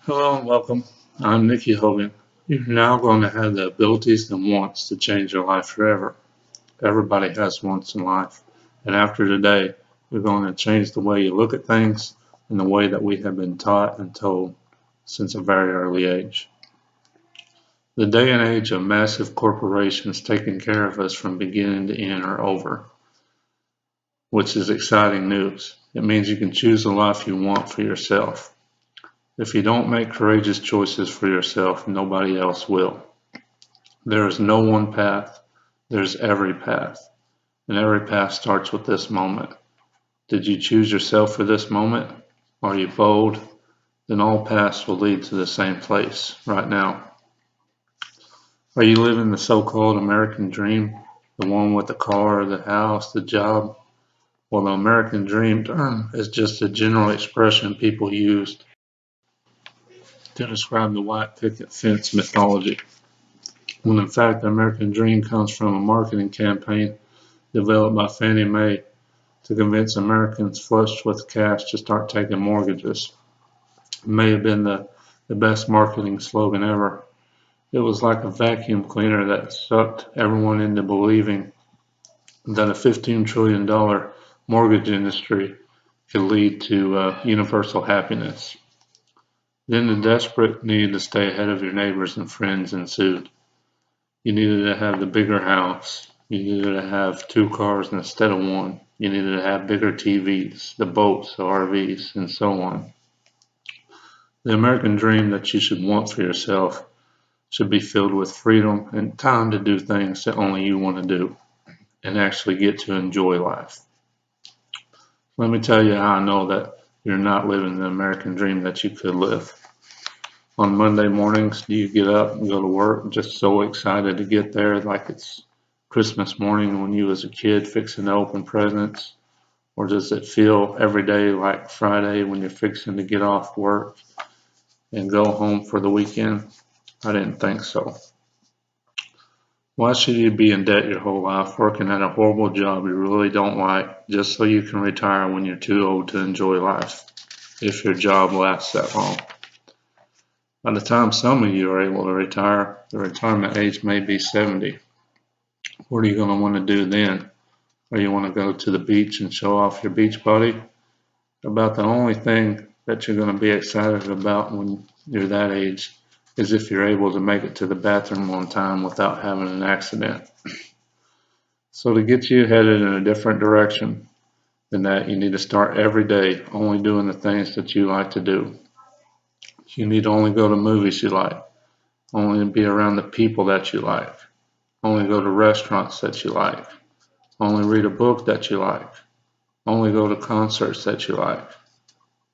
Hello and welcome. I'm Nikki Hogan. You're now going to have the abilities and wants to change your life forever. Everybody has wants in life. And after today, you're going to change the way you look at things and the way that we have been taught and told since a very early age. The day and age of massive corporations taking care of us from beginning to end are over, which is exciting news. It means you can choose the life you want for yourself. If you don't make courageous choices for yourself, nobody else will. There is no one path, there's every path. And every path starts with this moment. Did you choose yourself for this moment? Are you bold? Then all paths will lead to the same place, right now. Are you living the so-called American dream? The one with the car, the house, the job? Well, the American dream term is just a general expression people used to describe the white picket fence mythology, when in fact the American dream comes from a marketing campaign developed by Fannie Mae to convince Americans flush with cash to start taking mortgages. It may have been the best marketing slogan ever. It was like a vacuum cleaner that sucked everyone into believing that a $15 trillion mortgage industry could lead to universal happiness. Then the desperate need to stay ahead of your neighbors and friends ensued. You needed to have the bigger house. You needed to have two cars instead of one. You needed to have bigger TVs, the boats, the RVs, and so on. The American dream that you should want for yourself should be filled with freedom and time to do things that only you want to do and actually get to enjoy life. Let me tell you how I know that you're not living the American dream that you could live. On Monday mornings, do you get up and go to work just so excited to get there like it's Christmas morning when you was a kid fixing to open presents? Or does it feel every day like Friday when you're fixing to get off work and go home for the weekend? I didn't think so. Why should you be in debt your whole life working at a horrible job you really don't like just so you can retire when you're too old to enjoy life, if your job lasts that long? By the time some of you are able to retire, the retirement age may be 70. What are you going to want to do then? Or you want to go to the beach and show off your beach body? About the only thing that you're going to be excited about when you're that age is if you're able to make it to the bathroom on time without having an accident. So to get you headed in a different direction than that, you need to start every day only doing the things that you like to do. You need to only go to movies you like, only be around the people that you like, only go to restaurants that you like, only read a book that you like, only go to concerts that you like,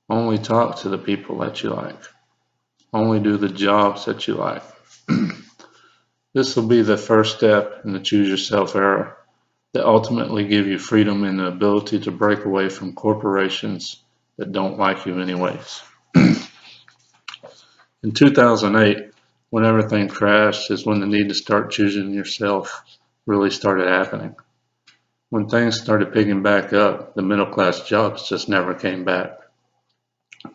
only talk to the people that you like, only do the jobs that you like. This will be the first step in the choose yourself era that ultimately give you freedom and the ability to break away from corporations that don't like you anyways. In 2008, when everything crashed, is when the need to start choosing yourself really started happening. When things started picking back up, the middle class jobs just never came back.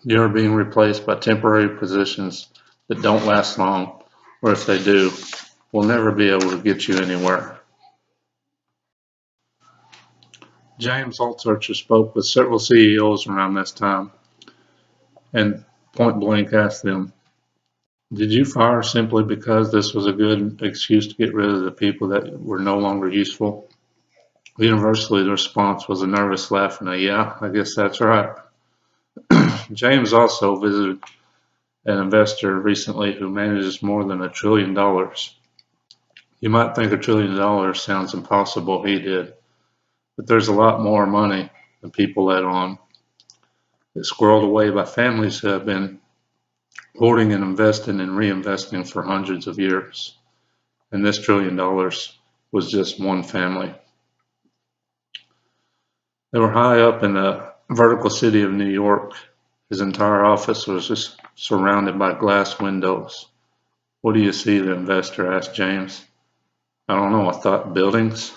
You're being replaced by temporary positions that don't last long, or if they do, will never be able to get you anywhere. James Altucher spoke with several CEOs around this time and point blank asked them, did you fire simply because this was a good excuse to get rid of the people that were no longer useful? Universally, the response was a nervous laugh and a yeah, I guess that's right. James also visited an investor recently who manages more than $1 trillion. You might think $1 trillion sounds impossible, he did, but there's a lot more money than people let on. It's squirreled away by families who have been hoarding and investing and reinvesting for hundreds of years. And this $1 trillion was just one family. They were high up in the vertical city of New York. His entire office was just surrounded by glass windows. What do you see? The investor asked James. I don't know, I thought buildings.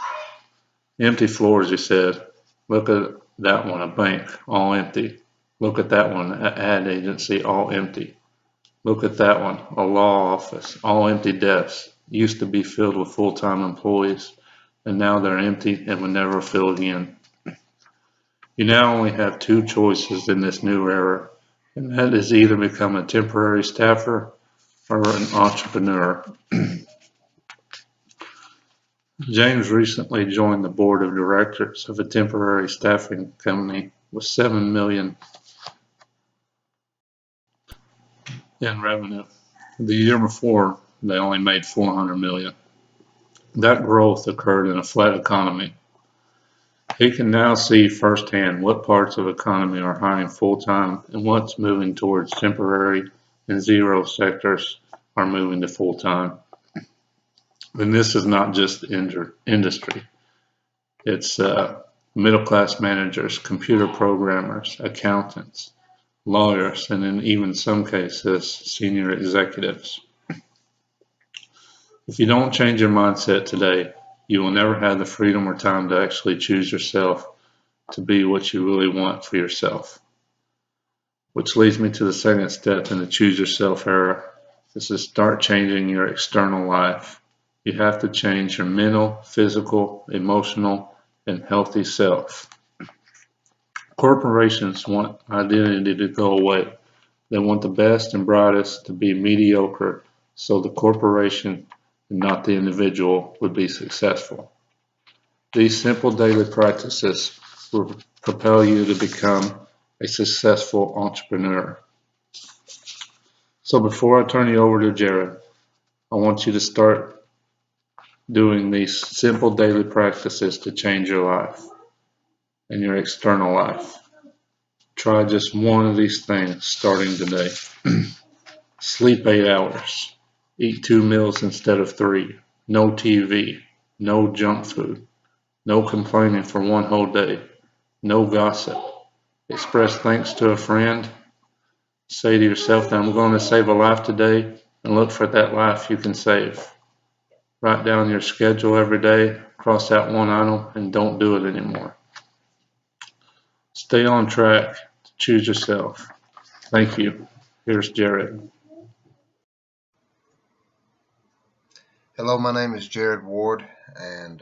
Empty floors, he said. Look at that one, a bank, all empty. Look at that one, an ad agency, all empty. Look at that one, a law office, all empty desks. Used to be filled with full-time employees, and now they're empty and will never fill again. You now only have two choices in this new era, and that is either become a temporary staffer or an entrepreneur. James recently joined the board of directors of a temporary staffing company with $7 million in revenue. The year before, they only made $400 million. That growth occurred in a flat economy. He can now see firsthand what parts of the economy are hiring full-time and what's moving towards temporary, and zero sectors are moving to full-time. And this is not just industry. It's middle-class managers, computer programmers, accountants, lawyers, and in even some cases, senior executives. If you don't change your mindset today, you will never have the freedom or time to actually choose yourself to be what you really want for yourself. Which leads me to the second step in the choose yourself era, is to start changing your external life. You have to change your mental, physical, emotional, and healthy self. Corporations want identity to go away. They want the best and brightest to be mediocre, so the corporation and not the individual would be successful. These simple daily practices will propel you to become a successful entrepreneur. So before I turn you over to Jared, I want you to start doing these simple daily practices to change your life and your external life. Try just one of these things starting today. Sleep 8 hours. Eat 2 meals instead of 3. No TV. No junk food. No complaining for one whole day. No gossip. Express thanks to a friend. Say to yourself that I'm going to save a life today, and look for that life you can save. Write down your schedule every day, cross out one item, and don't do it anymore. Stay on track to choose yourself. Thank you. Here's Jared. Hello, my name is Jared Ward, and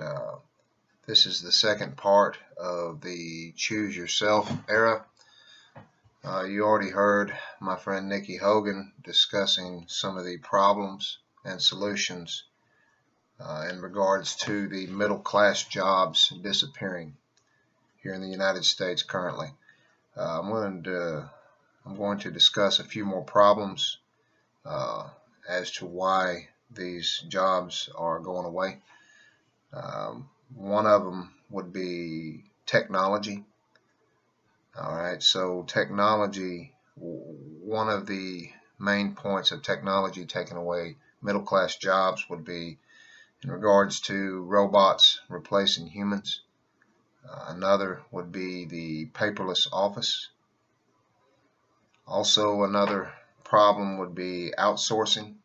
this is the second part of the Choose Yourself era. You already heard my friend Nikki Hogan discussing some of the problems and solutions in regards to the middle class jobs disappearing here in the United States currently. I'm going to discuss a few more problems as to why these jobs are going away. One of them would be technology. All right, so technology, one of the main points of technology taking away middle class jobs would be in regards to robots replacing humans. Another would be the paperless office. Also, another problem would be outsourcing,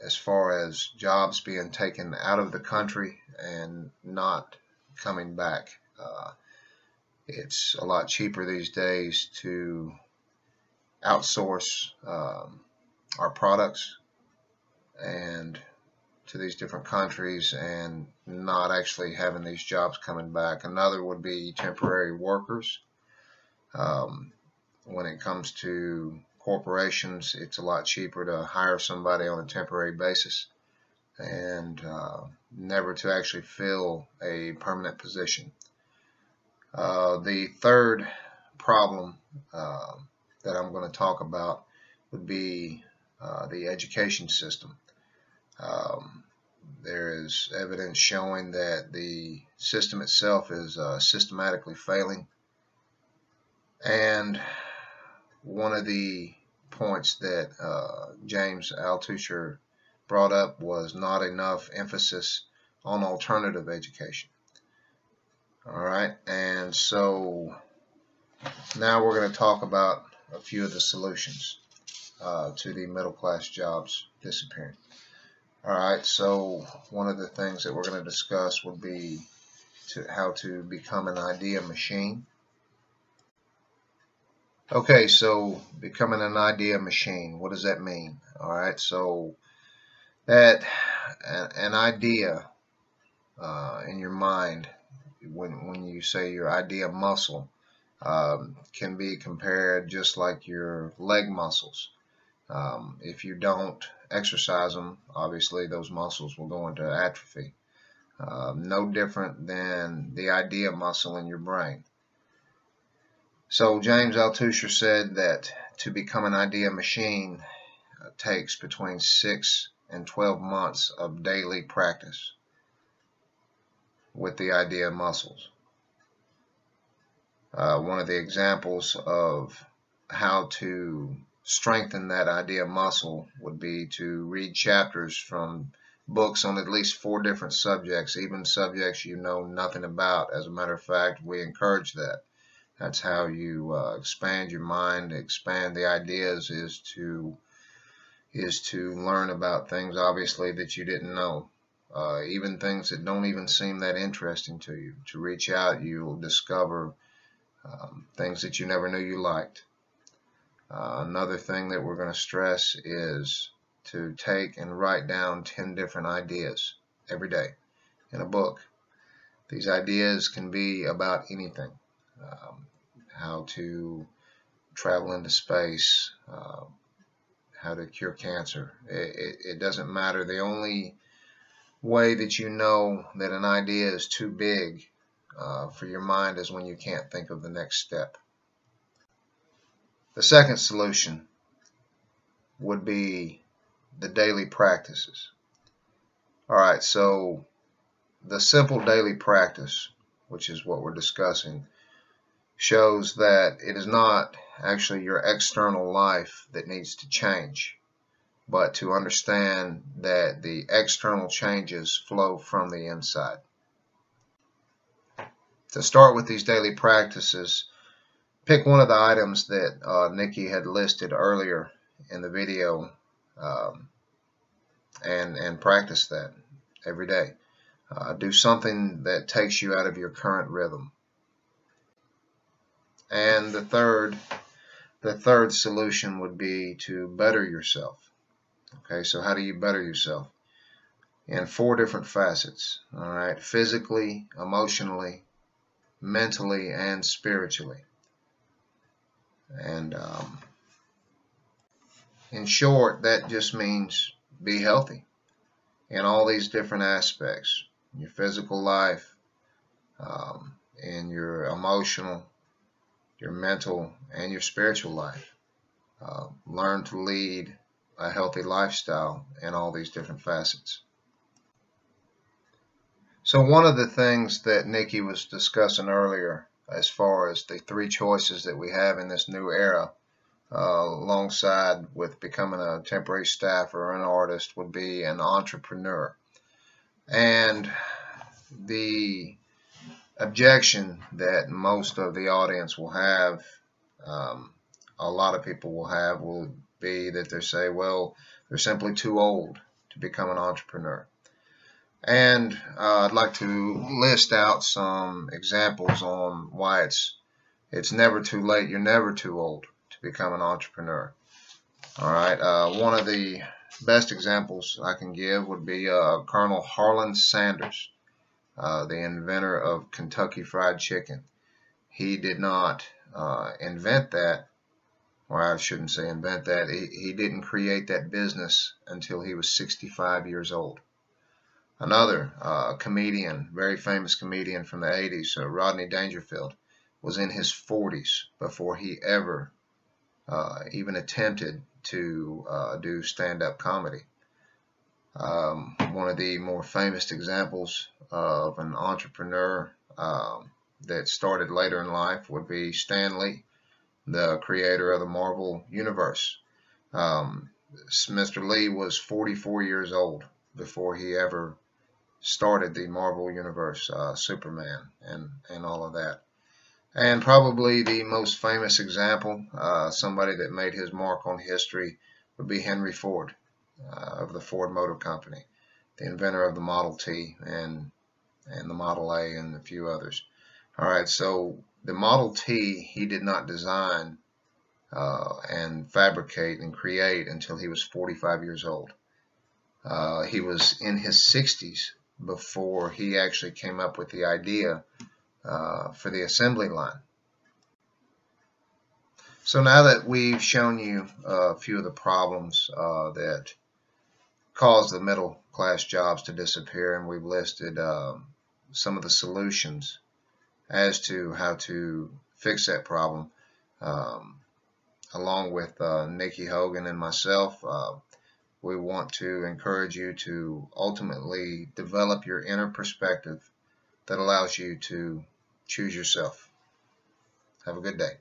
as far as jobs being taken out of the country and not coming back. It's a lot cheaper these days to outsource our products and to these different countries and not actually having these jobs coming back. Another would be temporary workers. When it comes to corporations, it's a lot cheaper to hire somebody on a temporary basis and never to actually fill a permanent position. The third problem that I'm going to talk about would be the education system. There is evidence showing that the system itself is systematically failing, and one of the points that James Altucher brought up was not enough emphasis on alternative education. All right, and so now we're going to talk about a few of the solutions to the middle class jobs disappearing. All right, so one of the things that we're going to discuss would be how to become an idea machine. Okay, so becoming an idea machine, what does that mean? All right, so that an idea in your mind, when you say your idea muscle, can be compared just like your leg muscles. If you don't exercise them, obviously those muscles will go into atrophy. No different than the idea muscle in your brain. So James Altucher said that to become an idea machine takes between 6 and 12 months of daily practice with the idea muscles. One of the examples of how to strengthen that idea muscle would be to read chapters from books on at least 4 different subjects, even subjects you know nothing about. As a matter of fact, we encourage that. That's how you expand your mind, expand the ideas, is to learn about things obviously that you didn't know. Even things that don't even seem that interesting to you. To reach out, you'll discover things that you never knew you liked. Another thing that we're going to stress is to take and write down 10 different ideas every day in a book. These ideas can be about anything. How to travel into space, how to cure cancer. It doesn't matter. The only way that you know that an idea is too big for your mind is when you can't think of the next step. The second solution would be the daily practices. All right, so the simple daily practice, which is what we're discussing, shows that it is not actually your external life that needs to change, but to understand that the external changes flow from the inside. To start with these daily practices, pick one of the items that Nikki had listed earlier in the video and practice that every day. Do something that takes you out of your current rhythm. And the third solution would be to better yourself. Okay, so how do you better yourself? In 4 different facets. All right, physically, emotionally, mentally, and spiritually. And in short, that just means be healthy in all these different aspects. In your physical life, in your emotional, your mental, and your spiritual life. Learn to lead a healthy lifestyle in all these different facets. So one of the things that Nikki was discussing earlier, as far as the 3 choices that we have in this new era, alongside with becoming a temporary staffer or an artist, would be an entrepreneur. And the objection that most of the audience will have, a lot of people will have, will be that they say, well, they're simply too old to become an entrepreneur. And I'd like to list out some examples on why it's never too late. You're never too old to become an entrepreneur. All right. One of the best examples I can give would be Colonel Harlan Sanders, the inventor of Kentucky Fried Chicken. He did not invent that, or I shouldn't say invent that. He didn't create that business until he was 65 years old. Another comedian, very famous comedian from the 80s, Rodney Dangerfield, was in his 40s before he ever even attempted to do stand-up comedy. One of the more famous examples of an entrepreneur that started later in life would be Stan Lee, the creator of the Marvel Universe. Mr. Lee was 44 years old before he ever started the Marvel Universe, Superman, and all of that. And probably the most famous example, somebody that made his mark on history, would be Henry Ford of the Ford Motor Company, the inventor of the Model T and the Model A and a few others. All right, so the Model T he did not design and fabricate and create until he was 45 years old. He was in his 60s before he actually came up with the idea for the assembly line. So now that we've shown you a few of the problems that cause the middle class jobs to disappear, and we've listed some of the solutions as to how to fix that problem, along with Nikki Hogan and myself, we want to encourage you to ultimately develop your inner perspective that allows you to choose yourself. Have a good day.